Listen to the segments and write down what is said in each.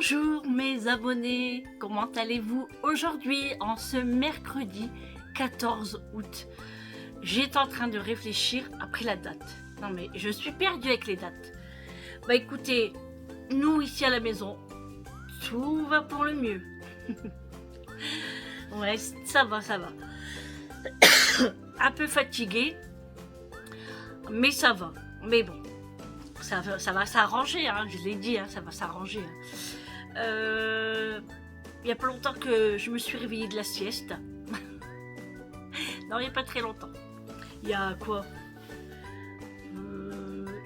Bonjour mes abonnés, comment allez-vous aujourd'hui en ce mercredi 14 août? J'étais en train de réfléchir après la date. Non mais je suis perdue avec les dates. Bah écoutez, nous ici à la maison, tout va pour le mieux. Ouais, ça va, ça va. Un peu fatiguée, mais ça va. Mais bon, ça va s'arranger, hein, je l'ai dit, hein, ça va s'arranger. Il n'y a pas longtemps que je me suis réveillée de la sieste. Non, il n'y a pas très longtemps. Il y a quoi,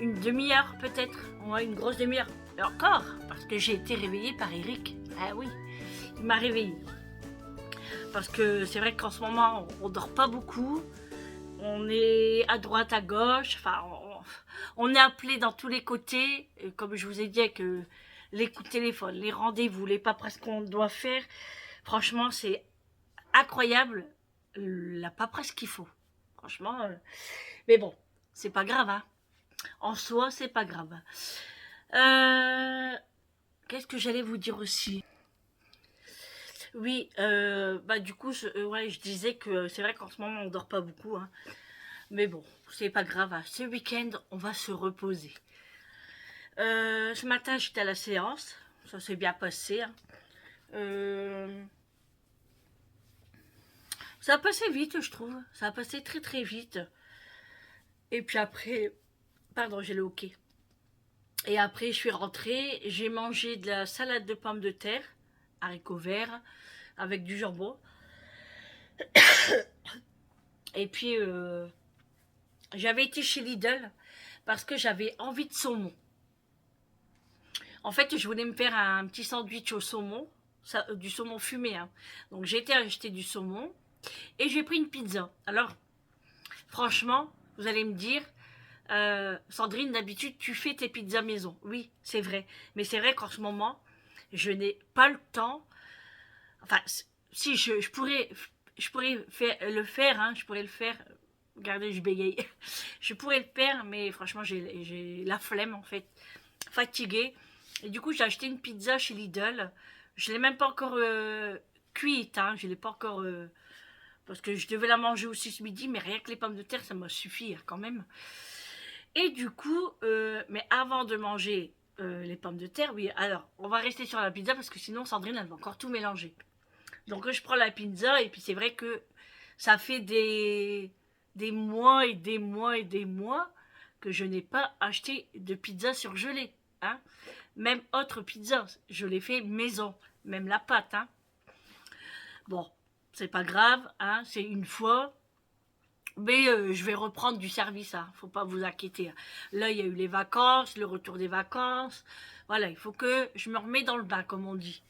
une demi-heure peut-être. Ouais, une grosse demi-heure. Et encore, parce que j'ai été réveillée par Eric. Ah oui, il m'a réveillée. Parce que c'est vrai qu'en ce moment, on dort pas beaucoup. On est à droite, à gauche. Enfin, on est appelé dans tous les côtés. Et comme je vous ai dit, avec les coups de téléphone, les rendez-vous, les paperasses qu'on doit faire. Franchement, c'est incroyable la paperasse qu'il faut. Franchement. Mais bon, c'est pas grave, hein. En soi, c'est pas grave. Qu'est-ce que j'allais vous dire aussi? Oui, bah du coup, ouais, je disais que c'est vrai qu'en ce moment, on dort pas beaucoup, hein. Mais bon, c'est pas grave, hein. Ce week-end, on va se reposer. Ce matin, j'étais à la séance. Ça s'est bien passé, hein. Ça a passé vite, je trouve. Ça a passé très très vite. Et puis après, pardon, j'ai le hoquet. Et après, je suis rentrée, j'ai mangé de la salade de pommes de terre, haricots verts, avec du jambon. Et puis, j'avais été chez Lidl parce que j'avais envie de saumon. En fait, je voulais me faire un petit sandwich au saumon, du saumon fumé, hein. Donc j'ai été acheter du saumon et j'ai pris une pizza. Alors, franchement, vous allez me dire, Sandrine, d'habitude, tu fais tes pizzas maison. Oui, c'est vrai. Mais c'est vrai qu'en ce moment, je n'ai pas le temps. Enfin, si je pourrais le faire, hein, je pourrais le faire. Regardez, je bégaye. Je pourrais le faire, mais franchement, j'ai la flemme en fait, fatiguée. Et du coup, j'ai acheté une pizza chez Lidl. Je l'ai même pas encore cuite, hein. Je l'ai pas encore parce que je devais la manger aussi ce midi, mais rien que les pommes de terre, ça m'a suffi, hein, quand même. Et du coup, mais avant de manger les pommes de terre, oui, alors on va rester sur la pizza parce que sinon Sandrine elle va encore tout mélanger. Donc je prends la pizza et puis c'est vrai que ça fait des mois et des mois et des mois que je n'ai pas acheté de pizza surgelée, hein. Même autre pizza, je l'ai fait maison, même la pâte, hein. Bon, c'est pas grave, hein, c'est une fois. Mais je vais reprendre du service, hein. Faut pas vous inquiéter, hein. Là, il y a eu les vacances, le retour des vacances. Voilà, il faut que je me remets dans le bain, comme on dit.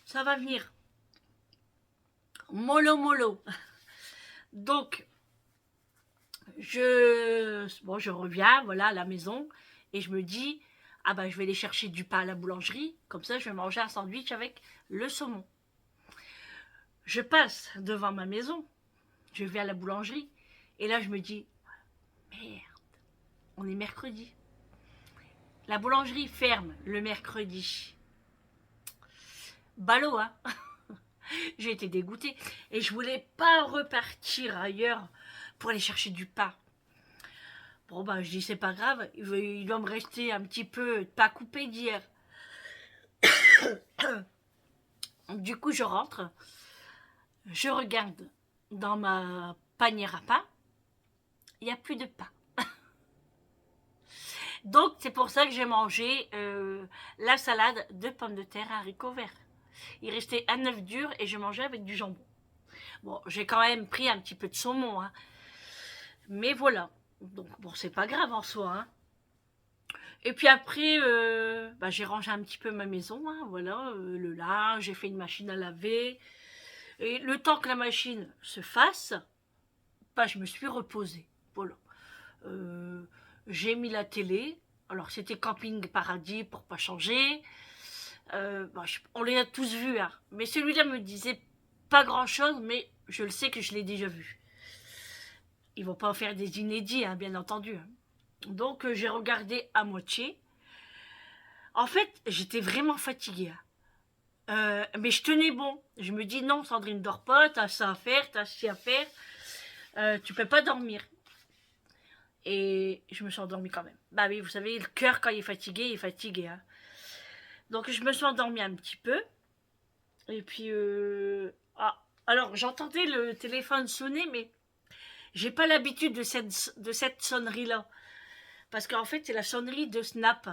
Ça va venir. Mollo mollo. Donc, je reviens, voilà, à la maison, et je me dis, ah ben, je vais aller chercher du pain à la boulangerie, comme ça, je vais manger un sandwich avec le saumon. Je passe devant ma maison, je vais à la boulangerie, et là, je me dis, merde, on est mercredi. La boulangerie ferme le mercredi. Ballot, hein. J'ai été dégoûtée. Et je voulais pas repartir ailleurs pour aller chercher du pain. Bon, bah, je dis, c'est pas grave. Il doit me rester un petit peu de pain coupé d'hier. Du coup, je rentre. Je regarde dans ma panière à pain. Il n'y a plus de pain. Donc, c'est pour ça que j'ai mangé la salade de pommes de terre à haricots verts. Il restait un œuf dur et je mangeais avec du jambon. Bon, j'ai quand même pris un petit peu de saumon, hein. Mais voilà. Donc, bon, c'est pas grave en soi, hein. Et puis après, bah, j'ai rangé un petit peu ma maison, hein, voilà, le linge, j'ai fait une machine à laver. Et le temps que la machine se fasse, bah, je me suis reposée. Voilà. J'ai mis la télé. Alors, c'était Camping Paradis pour pas changer. Bah, on les a tous vus, hein. Mais celui-là me disait pas grand-chose, mais je le sais que je l'ai déjà vu. Ils vont pas en faire des inédits, hein, bien entendu, hein. Donc j'ai regardé à moitié. En fait, j'étais vraiment fatiguée. Mais je tenais bon. Je me dis non, Sandrine, dors pas, t'as ça à faire, t'as ci à faire. Tu peux pas dormir. Et je me suis endormie quand même. Bah oui, vous savez, le cœur, quand il est fatigué. Hein. Donc je me suis endormie un petit peu. Et puis, ah, alors j'entendais le téléphone sonner, mais j'ai pas l'habitude de cette sonnerie-là. Parce qu'en fait, c'est la sonnerie de Snap.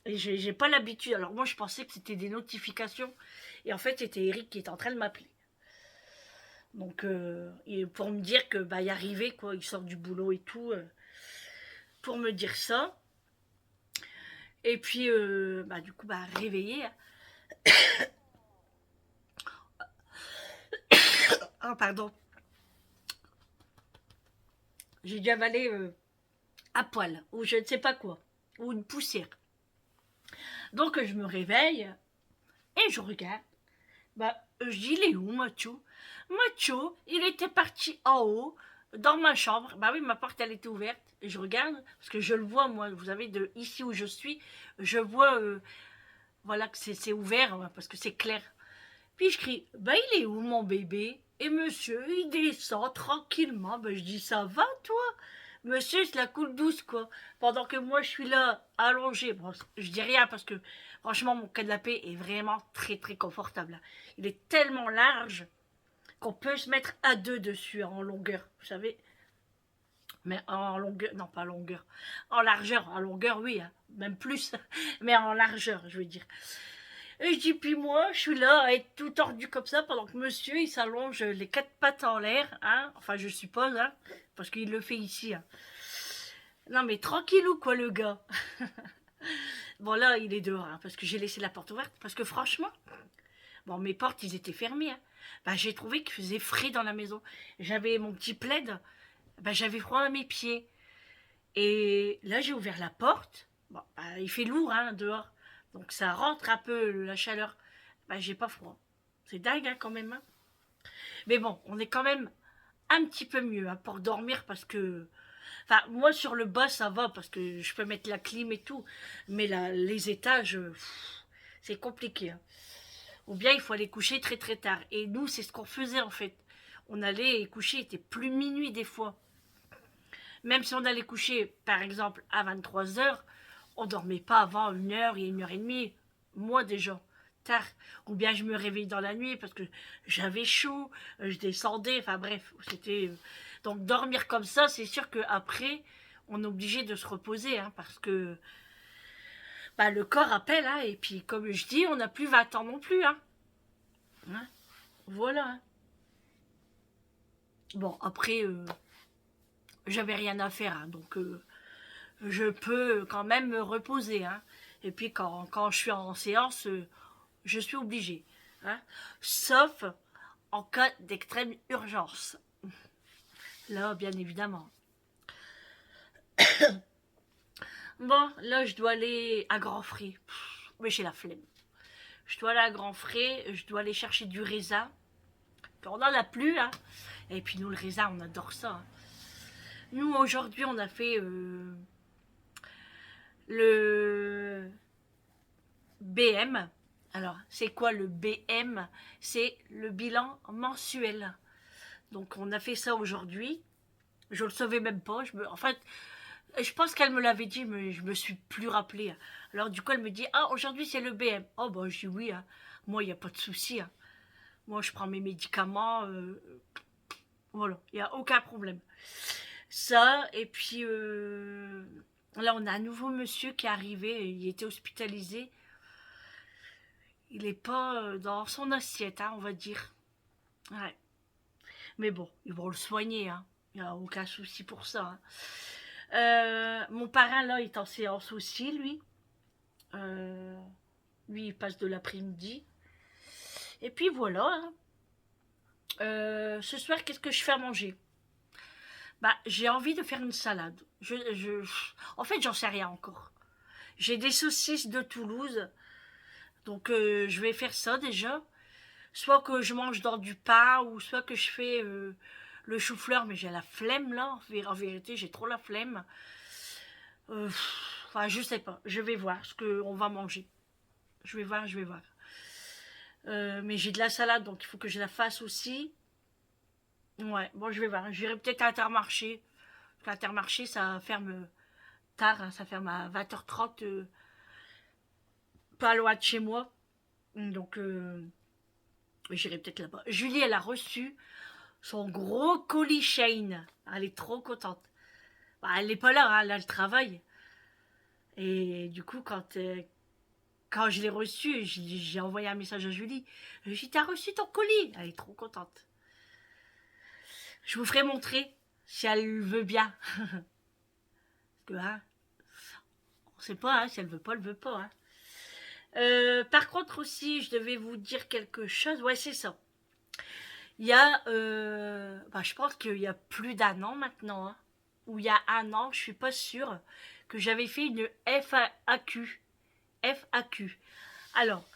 Et j'ai pas l'habitude. Alors moi, je pensais que c'était des notifications. Et en fait, c'était Eric qui était en train de m'appeler. Donc, pour me dire que bah, y arrivait, quoi. Il sort du boulot et tout. Pour me dire ça. Et puis, bah, du coup, bah, réveillé. Ah, pardon. J'ai dû avaler à poil. Ou je ne sais pas quoi. Ou une poussière. Donc, je me réveille. Et je regarde. Bah, je dis, il est où, Macho? Macho, il était parti en haut, dans ma chambre. Bah oui, ma porte, elle était ouverte. Et je regarde, parce que je le vois, moi, vous savez, de ici où je suis, je vois, voilà, que c'est ouvert, parce que c'est clair. Puis je crie, bah il est où, mon bébé? Et monsieur, il descend tranquillement. Bah je dis, ça va, toi? Monsieur, c'est la coule douce, quoi. Pendant que moi, je suis là, allongée. Bon, je dis rien parce que, franchement, mon canapé est vraiment très, très confortable. Il est tellement large qu'on peut se mettre à deux dessus, en longueur, vous savez. Mais en longueur, non, pas en longueur. En largeur, en longueur, oui, hein, même plus. Mais en largeur, je veux dire. Et je dis, puis moi, je suis là à être tout tordu comme ça pendant que monsieur, il s'allonge les quatre pattes en l'air, hein. Enfin, je suppose, hein, parce qu'il le fait ici, hein. Non, mais tranquillou, quoi, le gars. Bon, là, il est dehors, hein, parce que j'ai laissé la porte ouverte. Parce que franchement, bon, mes portes, ils étaient fermées. Hein. Bah, j'ai trouvé qu'il faisait frais dans la maison. J'avais mon petit plaid. Bah, j'avais froid à mes pieds. Et là, j'ai ouvert la porte. Bon, bah, il fait lourd, hein, dehors. Donc, ça rentre un peu la chaleur. Bah, j'ai pas froid. C'est dingue, hein, quand même. Hein. Mais bon, on est quand même un petit peu mieux hein, pour dormir parce que enfin, moi, sur le bas, ça va, parce que je peux mettre la clim et tout. Mais là, les étages, c'est compliqué. Hein. Ou bien, il faut aller coucher très très tard. Et nous, c'est ce qu'on faisait, en fait. On allait coucher, il était plus minuit des fois. Même si on allait coucher, par exemple, à 23 h, on dormait pas avant 1 h et 1 h 30. Moi, déjà. Tard. Ou bien, je me réveillais dans la nuit parce que j'avais chaud, je descendais, enfin bref, c'était... Donc, dormir comme ça, c'est sûr qu'après, on est obligé de se reposer, hein, parce que bah, le corps appelle, hein, et puis, comme je dis, on n'a plus 20 ans non plus, hein. Hein, voilà. Hein. Bon, après, j'avais rien à faire, hein, donc je peux quand même me reposer, hein. Et puis, quand je suis en séance, je suis obligée. Hein, sauf en cas d'extrême urgence. Là, bien évidemment. Bon, là, je dois aller à Grand Frais. Mais j'ai la flemme. Je dois aller à Grand Frais, je dois aller chercher du raisin. On n'en a plus, hein. Et puis nous, le raisin, on adore ça. Hein. Nous, aujourd'hui, on a fait le BM. Alors, c'est quoi le BM? C'est le bilan mensuel. Donc, on a fait ça aujourd'hui. Je le savais même pas. En fait, je pense qu'elle me l'avait dit, mais je me suis plus rappelé. Alors, du coup, elle me dit, ah, aujourd'hui, c'est le BM. Oh, bah, je dis oui. Hein. Moi, il n'y a pas de souci. Hein. Moi, je prends mes médicaments. Voilà, il n'y a aucun problème. Ça, et puis là, on a un nouveau monsieur qui est arrivé. Il était hospitalisé. Il n'est pas dans son assiette, hein, on va dire. Ouais. Mais bon, ils vont le soigner. Hein. Il n'y a aucun souci pour ça. Hein. Mon parrain, là, est en séance aussi, lui. Euh, Lui, il passe de l'après-midi. Et puis voilà. Hein. Ce soir, qu'est-ce que je fais à manger? Bah, j'ai envie de faire une salade. En fait, j'en sais rien encore. J'ai des saucisses de Toulouse. Donc, je vais faire ça déjà. Soit que je mange dans du pain, ou soit que je fais le chou-fleur. Mais j'ai la flemme, là. En vérité, j'ai trop la flemme. Euh, Enfin, je sais pas. Je vais voir ce qu'on va manger. Je vais voir, je vais voir. Mais j'ai de la salade, donc il faut que je la fasse aussi. Ouais, bon, je vais voir. J'irai peut-être à Intermarché. Parce qu'Intermarché, ça ferme tard. Hein, ça ferme à 20h30, pas loin de chez moi. Donc, j'irai peut-être là-bas. Julie, elle a reçu son gros colis Shane. Elle est trop contente. Bah, elle n'est pas là, hein, elle a le travail. Et du coup, quand je l'ai reçu, j'ai envoyé un message à Julie. Je lui ai dit, t'as reçu ton colis? Elle est trop contente. Je vous ferai montrer si elle veut bien. Parce que, hein, on sait pas, hein, si elle veut pas, elle veut pas. Hein. Par contre aussi, je devais vous dire quelque chose. Ouais, c'est ça. Il y a, je pense qu'il y a plus d'un an maintenant, hein, ou il y a un an, je suis pas sûre, que j'avais fait une FAQ. FAQ. Alors,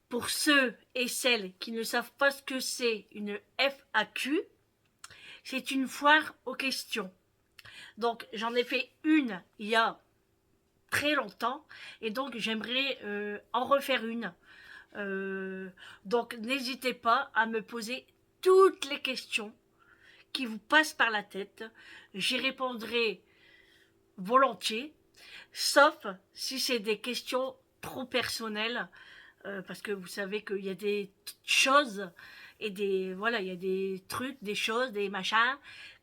pour ceux et celles qui ne savent pas ce que c'est une FAQ, c'est une foire aux questions. Donc, j'en ai fait une il y a très longtemps, et donc j'aimerais en refaire une. Donc, n'hésitez pas à me poser toutes les questions qui vous passent par la tête. J'y répondrai volontiers, sauf si c'est des questions trop personnelles, parce que vous savez qu'il y a des choses et il y a des trucs, des choses, des machins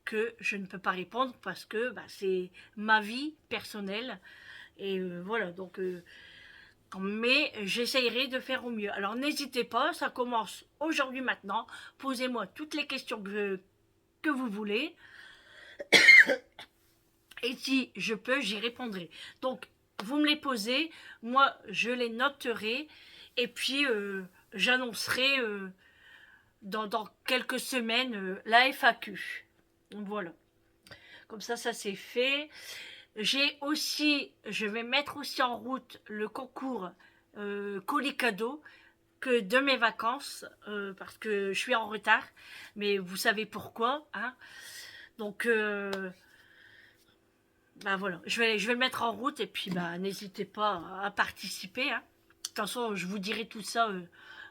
que je ne peux pas répondre parce que c'est ma vie personnelle et voilà donc. Mais j'essayerai de faire au mieux. Alors n'hésitez pas, ça commence aujourd'hui maintenant. Posez-moi toutes les questions que vous voulez. Et si je peux, j'y répondrai. Donc, vous me les posez, moi, je les noterai, et puis j'annoncerai dans quelques semaines la FAQ. Donc, voilà. Comme ça c'est fait. Je vais mettre aussi en route le concours colis cadeau que de mes vacances, parce que je suis en retard, mais vous savez pourquoi. Hein. Donc, voilà, je vais le mettre en route et puis n'hésitez pas à participer. Hein. De toute façon, je vous dirai tout ça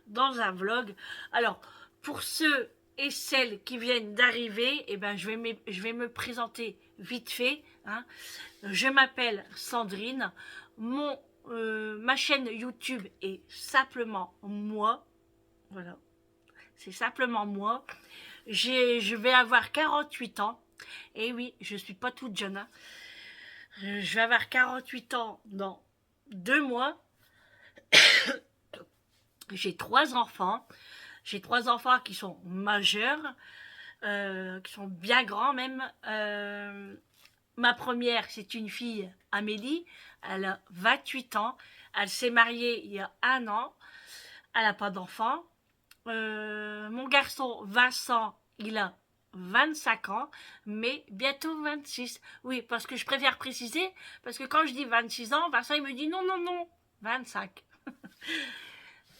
dans un vlog. Alors, pour ceux et celles qui viennent d'arriver, je vais me présenter vite fait. Hein. Je m'appelle Sandrine. Ma chaîne YouTube est simplement moi. Voilà, c'est simplement moi. Je vais avoir 48 ans. Et oui, je suis pas toute jeune. Hein. Je vais avoir 48 ans dans 2 mois. J'ai 3 enfants. J'ai 3 enfants qui sont majeurs, qui sont bien grands même. Ma première, c'est une fille, Amélie. Elle a 28 ans. Elle s'est mariée il y a 1 an. Elle n'a pas d'enfant. Mon garçon, Vincent, il a 25 ans, mais bientôt 26. Oui, parce que je préfère préciser, parce que quand je dis 26 ans, Vincent, il me dit non, non, non, 25.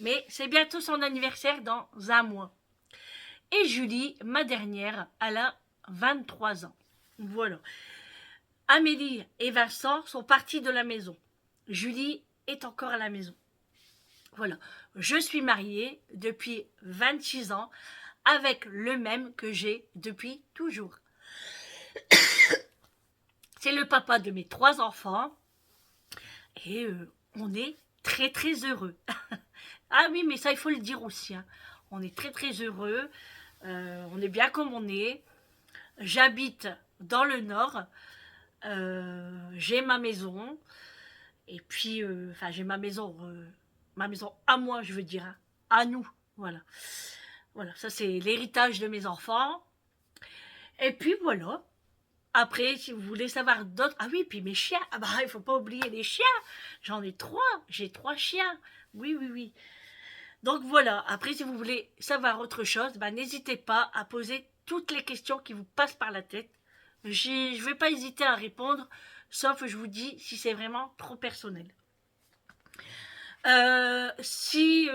Mais c'est bientôt son anniversaire dans 1 mois. Et Julie, ma dernière, elle a 23 ans. Voilà. Amélie et Vincent sont partis de la maison. Julie est encore à la maison. Voilà. Je suis mariée depuis 26 ans avec le même que j'ai depuis toujours. C'est le papa de mes 3 enfants et on est très très heureux. Ah oui, mais ça il faut le dire aussi. Hein. On est très très heureux, on est bien comme on est. J'habite dans le nord, j'ai ma maison et puis, j'ai ma maison à moi je veux dire, hein, à nous, voilà. Voilà, ça c'est l'héritage de mes enfants. Et puis voilà. Après, si vous voulez savoir d'autres... Ah oui, puis mes chiens. Ah il faut pas oublier les chiens. J'en ai 3. J'ai 3 chiens. Oui, oui, oui. Donc voilà. Après, si vous voulez savoir autre chose, n'hésitez pas à poser toutes les questions qui vous passent par la tête. Je vais pas hésiter à répondre, sauf, je vous dis, si c'est vraiment trop personnel. Si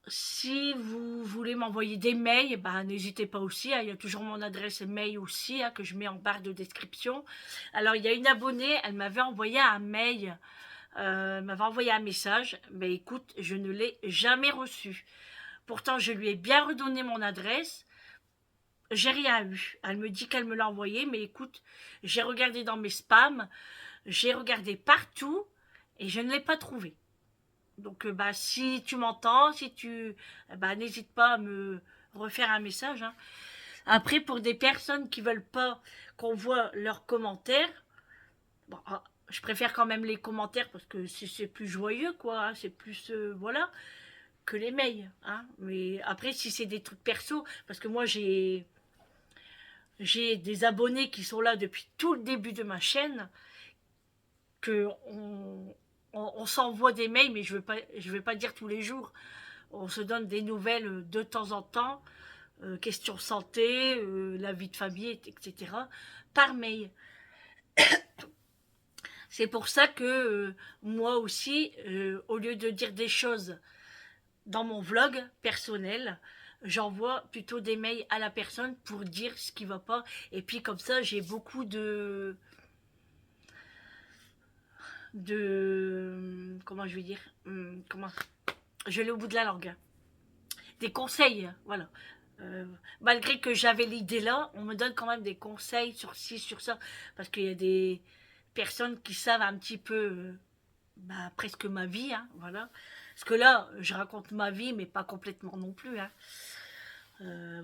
si vous voulez m'envoyer des mails, bah, n'hésitez pas aussi, hein, il y a toujours mon adresse mail aussi, hein, que je mets en barre de description. Alors, il y a une abonnée, elle m'avait envoyé un mail, m'avait envoyé un message, mais écoute, je ne l'ai jamais reçu. Pourtant, je lui ai bien redonné mon adresse, j'ai rien eu. Elle me dit qu'elle me l'a envoyé, mais écoute, j'ai regardé dans mes spams, j'ai regardé partout, et je ne l'ai pas trouvé. Donc, bah, si tu m'entends, si tu, bah, n'hésite pas à me refaire un message, hein. Après, pour des personnes qui veulent pas qu'on voit leurs commentaires, bon, je préfère quand même les commentaires parce que c'est plus joyeux, quoi, hein, c'est plus, voilà, que les mails, hein. Mais après, si c'est des trucs perso, parce que moi, j'ai des abonnés qui sont là depuis tout le début de ma chaîne, que on s'envoie des mails, mais je vais pas dire tous les jours. On se donne des nouvelles de temps en temps, questions santé, la vie de famille, etc. par mail. C'est pour ça que moi aussi, au lieu de dire des choses dans mon vlog personnel, j'envoie plutôt des mails à la personne pour dire ce qui va pas. Et puis comme ça, j'ai beaucoup de comment je vais dire, comment je l'ai au bout de la langue, des conseils, voilà. Malgré que j'avais l'idée là, on me donne quand même des conseils sur ci, sur ça, parce qu'il y a des personnes qui savent un petit peu, bah, presque ma vie, hein, voilà. Parce que là, je raconte ma vie, mais pas complètement non plus, hein.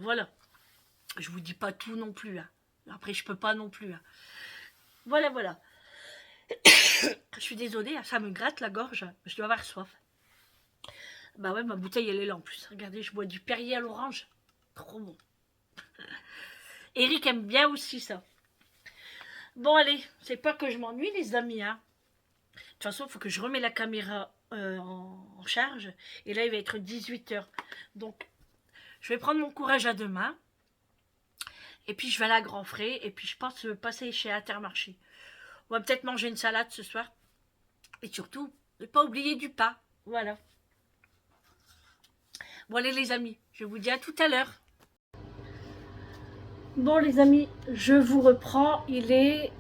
Voilà. Je vous dis pas tout non plus, hein. Après, je peux pas non plus, hein. Voilà, voilà. Je suis désolée, ça me gratte la gorge, je dois avoir soif. Bah ouais, ma bouteille elle est là en plus. Regardez, je bois du Perrier à l'orange. Trop bon. Eric aime bien aussi ça. Bon allez, c'est pas que je m'ennuie les amis, hein. De toute façon, il faut que je remets la caméra en charge. Et là, il va être 18 h. Donc, je vais prendre mon courage à deux mains. Et puis, je vais aller à Grand Frais. Et puis, je pense passer chez Intermarché. On va peut-être manger une salade ce soir. Et surtout, ne pas oublier du pain. Voilà. Bon allez les amis, je vous dis à tout à l'heure. Bon les amis, je vous reprends. Il est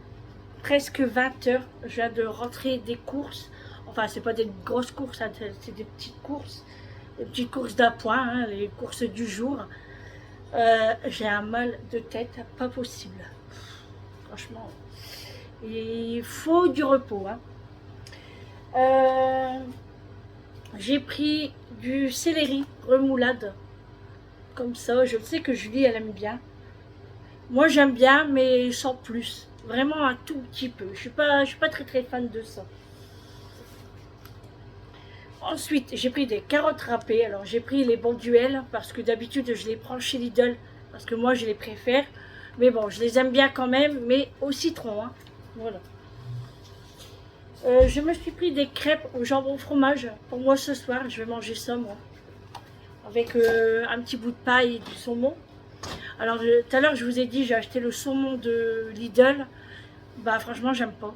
presque 20 h. Je viens de rentrer des courses. Enfin, c'est pas des grosses courses, hein, c'est des petites courses. Des petites courses d'appoint, hein, les courses du jour. J'ai un mal de tête, pas possible. Franchement, il faut du repos, hein. J'ai pris du céleri remoulade. Comme ça, je sais que Julie, elle aime bien. Moi, j'aime bien, mais sans plus. Vraiment un tout petit peu. Je suis pas très très fan de ça. Ensuite, j'ai pris des carottes râpées. Alors, j'ai pris les Bonduelles parce que d'habitude, je les prends chez Lidl parce que moi, je les préfère. Mais bon, je les aime bien quand même, mais au citron, hein. Voilà. Je me suis pris des crêpes au jambon fromage. Pour moi, ce soir, je vais manger ça, moi. Avec un petit bout de paille et du saumon. Alors, tout à l'heure, je vous ai dit, j'ai acheté le saumon de Lidl. Bah, franchement, j'aime pas.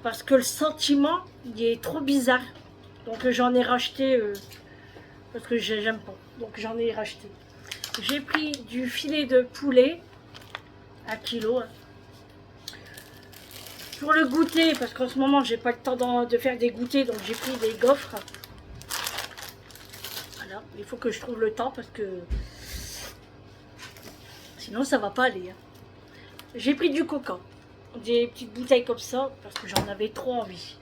Parce que le sentiment, il est trop bizarre. Donc, j'en ai racheté parce que j'aime pas. Donc, j'en ai racheté. J'ai pris du filet de poulet, 1 kilo. Pour le goûter, parce qu'en ce moment, j'ai pas le temps de faire des goûters, donc j'ai pris des gaufres. Voilà, il faut que je trouve le temps parce que sinon ça va pas aller, hein. J'ai pris du coca, des petites bouteilles comme ça, parce que j'en avais trop envie.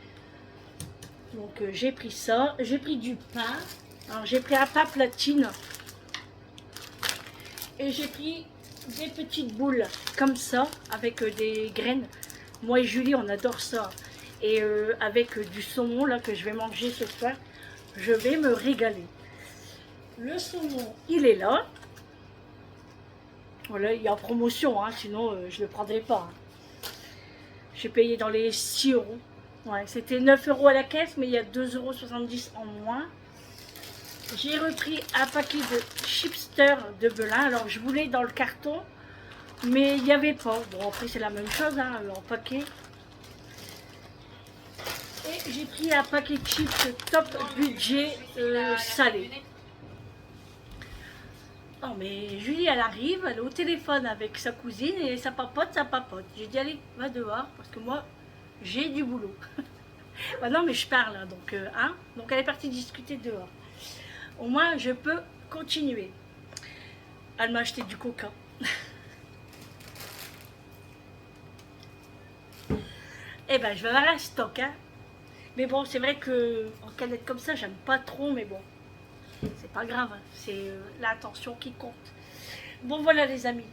Donc j'ai pris ça. J'ai pris du pain. Alors j'ai pris un pain platine. Et j'ai pris des petites boules comme ça, avec des graines. Moi et Julie, on adore ça. Et avec du saumon là que je vais manger ce soir, je vais me régaler. Le saumon, il est là. Voilà, il est en promotion, hein, sinon je ne le prendrai pas, hein. J'ai payé dans les 6 euros. Ouais, c'était 9 euros à la caisse, mais il y a 2,70 € en moins. J'ai repris un paquet de chipster de Belin. Alors, je voulais dans le carton, mais il n'y avait pas. Bon, après, c'est la même chose, hein, en paquet. Et j'ai pris un paquet de chips top budget salé. Non mais Julie elle arrive, elle est au téléphone avec sa cousine et ça papote, ça papote. J'ai dit allez, va dehors parce que moi j'ai du boulot. Bah non mais je parle hein, donc hein. Donc elle est partie discuter dehors. Au moins je peux continuer. Elle m'a acheté du coca. Eh ben je vais avoir un stock hein. Mais bon c'est vrai que en canette comme ça j'aime pas trop mais bon. C'est pas grave, hein. C'est l'attention qui compte. Bon voilà les amis.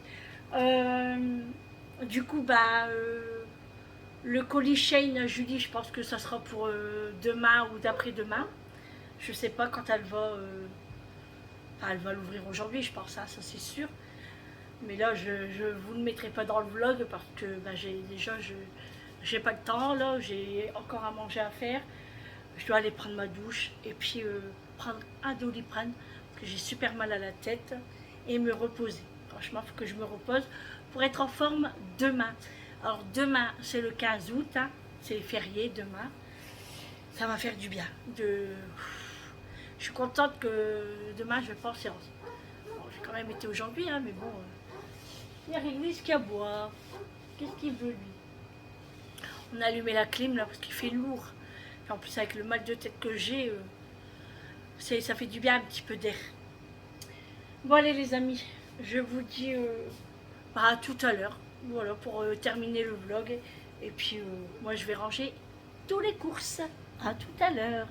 Du coup bah le colis Shane Julie je pense que ça sera pour demain ou d'après-demain. Je sais pas quand elle va elle va l'ouvrir aujourd'hui je pense, hein, ça c'est sûr. Mais là je vous le mettrai pas dans le vlog parce que bah, j'ai pas le temps là, j'ai encore à manger à faire. Je dois aller prendre ma douche et puis prendre un Doliprane parce que j'ai super mal à la tête et me reposer. Franchement, il faut que je me repose pour être en forme demain. Alors demain, c'est le 15 août, hein, c'est férié demain. Ça va faire du bien. Je suis contente que demain je vais pas en séance. Bon, j'ai quand même été aujourd'hui, hein, mais bon, il y a Réglisse qui a boire. Qu'est-ce qu'il veut lui? On a allumé la clim là parce qu'il fait lourd. En plus avec le mal de tête que j'ai, ça fait du bien un petit peu d'air. Bon allez les amis, je vous dis à tout à l'heure. Voilà pour terminer le vlog. Et puis moi je vais ranger tous les courses. À tout à l'heure.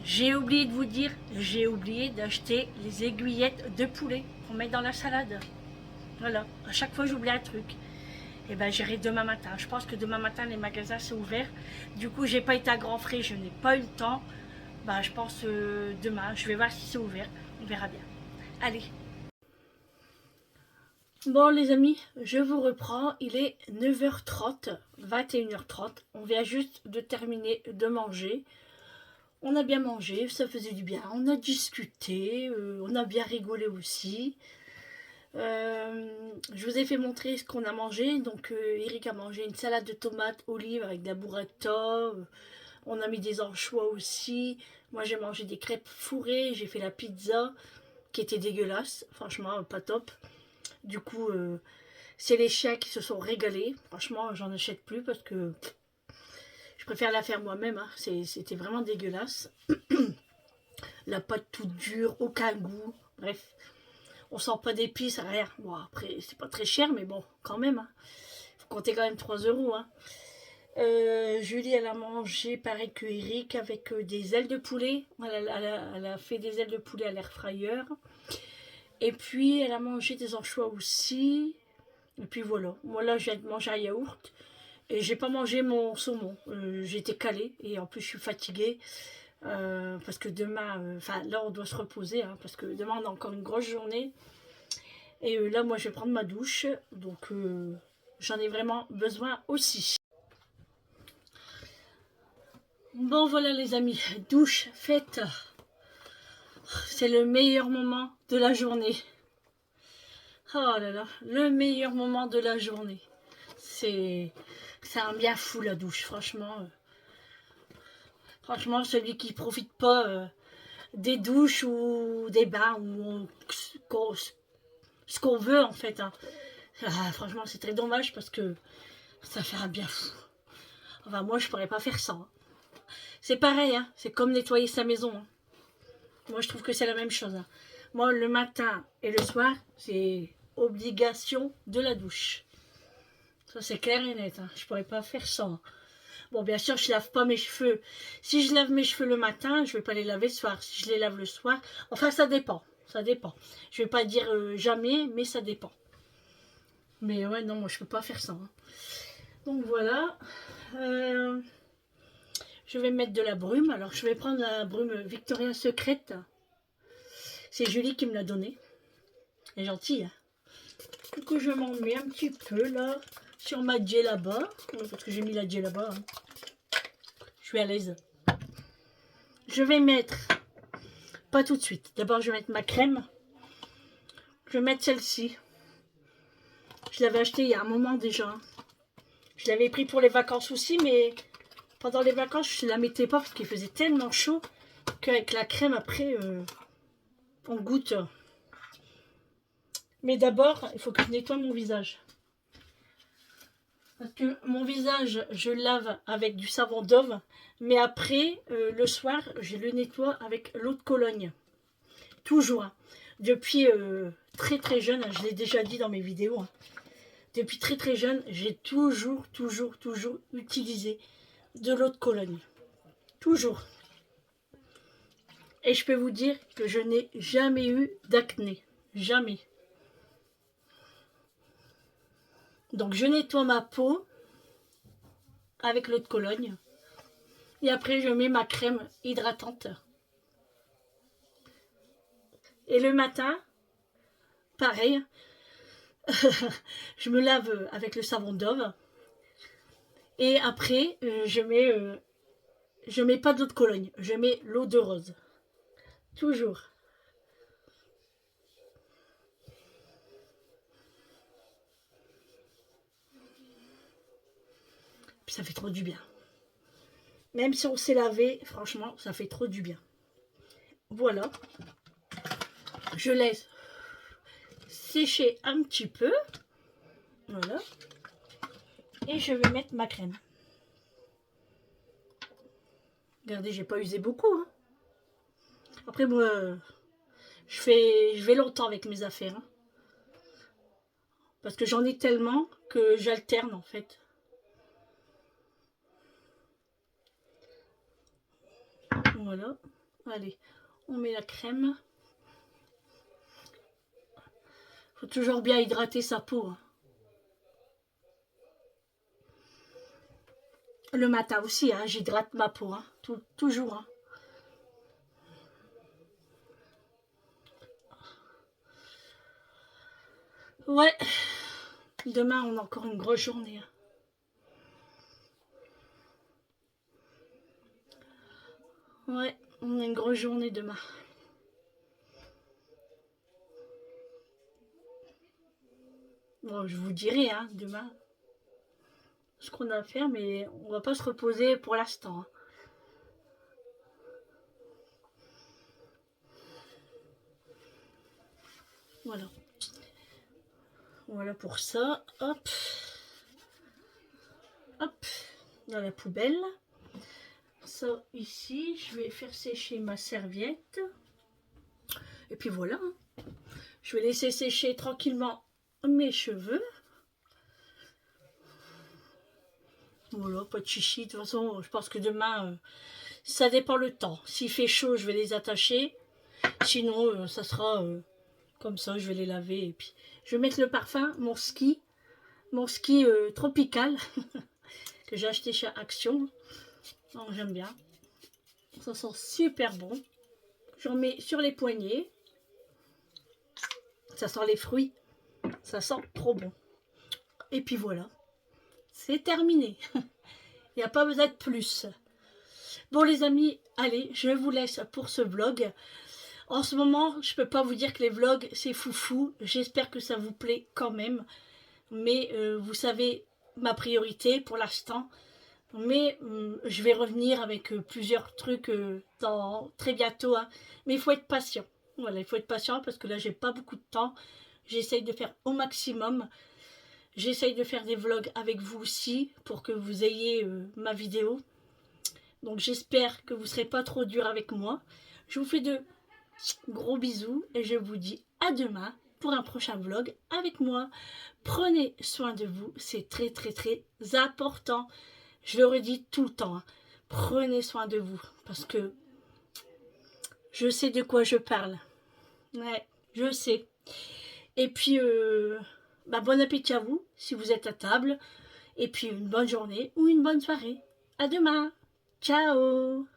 J'ai oublié de vous dire, j'ai oublié d'acheter les aiguillettes de poulet pour mettre dans la salade. Voilà, à chaque fois j'oublie un truc. Et ben j'irai demain matin. Je pense que demain matin les magasins sont ouverts. Du coup j'ai pas été à grands frais, je n'ai pas eu le temps. Ben, je pense demain, je vais voir si c'est ouvert. On verra bien. Allez. Bon les amis, je vous reprends. Il est 9h30, 21h30. On vient juste de terminer de manger. On a bien mangé, ça faisait du bien. On a discuté, on a bien rigolé aussi. Je vous ai fait montrer ce qu'on a mangé. Donc Eric a mangé une salade de tomates olives avec de la burrata. On a mis des anchois aussi. Moi j'ai mangé des crêpes fourrées. J'ai fait la pizza qui était dégueulasse. Franchement pas top. Du coup c'est les chiens qui se sont régalés. Franchement j'en achète plus parce que je préfère la faire moi-même. Hein. C'était vraiment dégueulasse. La pâte toute dure, aucun goût. Bref. On sent pas d'épices, rien. Bon, après, c'est pas très cher, mais bon, quand même. Hein. Faut compter quand même 3 euros. Hein. Julie, elle a mangé pareil que Eric avec des ailes de poulet. Elle a fait des ailes de poulet à l'air fryer. Et puis, elle a mangé des anchois aussi. Et puis voilà. Moi, là, je viens de manger un yaourt. Et j'ai pas mangé mon saumon. J'étais calée. Et en plus, je suis fatiguée. Parce que demain, là on doit se reposer, hein, parce que demain on a encore une grosse journée. Et là moi je vais prendre ma douche, donc j'en ai vraiment besoin aussi. Bon voilà les amis, douche faite. C'est le meilleur moment de la journée. Oh là là, le meilleur moment de la journée. C'est un bien fou la douche, franchement. Franchement, celui qui profite pas des douches ou des bains ou ce qu'on veut en fait. Hein. Ah, franchement, c'est très dommage parce que ça fait un bien fou. Enfin, moi, je pourrais pas faire ça. Hein. C'est pareil, hein. C'est comme nettoyer sa maison. Hein. Moi, je trouve que c'est la même chose. Hein. Moi, le matin et le soir, c'est obligation de la douche. Ça, c'est clair et net. Hein. Je pourrais pas faire ça. Hein. Bon, bien sûr, je lave pas mes cheveux. Si je lave mes cheveux le matin, je vais pas les laver le soir. Si je les lave le soir, enfin, ça dépend. Ça dépend. Je vais pas dire jamais, mais ça dépend. Mais ouais, non, moi, je peux pas faire ça. Hein. Donc, voilà. Je vais mettre de la brume. Alors, je vais prendre la brume Victoria's Secret. C'est Julie qui me l'a donnée. Elle est gentille. Hein. Du coup, je m'en mets un petit peu, là, sur ma là-bas. Parce que j'ai mis la là-bas. Hein. Je suis à l'aise. Je vais mettre... Pas tout de suite. D'abord, je vais mettre ma crème. Je vais mettre celle-ci. Je l'avais achetée il y a un moment déjà. Je l'avais pris pour les vacances aussi, mais pendant les vacances, je ne la mettais pas parce qu'il faisait tellement chaud qu'avec la crème après, on goûte. Mais d'abord, il faut que je nettoie mon visage. Parce que mon visage, je le lave avec du savon Dove. Mais après, le soir, je le nettoie avec l'eau de Cologne. Toujours. Hein. Depuis très très jeune, je l'ai déjà dit dans mes vidéos. Hein. Depuis très très jeune, j'ai toujours utilisé de l'eau de Cologne. Toujours. Et je peux vous dire que je n'ai jamais eu d'acné. Jamais. Donc je nettoie ma peau avec l'eau de Cologne. Et après je mets ma crème hydratante. Et le matin, pareil, je me lave avec le savon Dove. Et après, je mets pas d'eau de Cologne, je mets l'eau de rose. Toujours. Puis ça fait trop du bien. Même si on s'est lavé, franchement, ça fait trop du bien. Voilà. Je laisse sécher un petit peu. Voilà. Et je vais mettre ma crème. Regardez, j'ai pas usé beaucoup. Hein. Après, moi, je vais longtemps avec mes affaires. Hein. Parce que j'en ai tellement que j'alterne en fait. Voilà. Allez, on met la crème. Faut toujours bien hydrater sa peau. Hein. Le matin aussi, hein, j'hydrate ma peau. Hein. Toujours. Hein. Ouais. Demain, on a encore une grosse journée. Hein. Ouais, on a une grosse journée demain. Bon, je vous dirai, hein, demain, ce qu'on a à faire, mais on va pas se reposer pour l'instant. Hein. Voilà. Voilà pour ça. Hop. Hop. Dans la poubelle. Ça, ici, je vais faire sécher ma serviette. Et puis voilà. Hein. Je vais laisser sécher tranquillement mes cheveux. Voilà, pas de chichi. De toute façon, je pense que demain, ça dépend le temps. S'il fait chaud, je vais les attacher. Sinon, ça sera comme ça, je vais les laver. Et puis, je vais mettre le parfum, mon ski tropical, que j'ai acheté chez Action. J'aime bien. Ça sent super bon. J'en mets sur les poignets. Ça sent les fruits. Ça sent trop bon. Et puis voilà. C'est terminé. Il n'y a pas besoin de plus. Bon les amis, allez, je vous laisse pour ce vlog. En ce moment, je peux pas vous dire que les vlogs, c'est foufou. J'espère que ça vous plaît quand même. Mais vous savez, ma priorité pour l'instant. Mais je vais revenir avec plusieurs trucs dans très bientôt. Hein. Mais il faut être patient. Voilà, il faut être patient parce que là, j'ai pas beaucoup de temps. J'essaye de faire au maximum. J'essaye de faire des vlogs avec vous aussi pour que vous ayez ma vidéo. Donc j'espère que vous ne serez pas trop dur avec moi. Je vous fais de gros bisous et je vous dis à demain pour un prochain vlog avec moi. Prenez soin de vous, c'est très important. Je le redis tout le temps. Hein. Prenez soin de vous parce que je sais de quoi je parle. Ouais, je sais. Et puis, bon appétit à vous si vous êtes à table. Et puis, une bonne journée ou une bonne soirée. À demain. Ciao.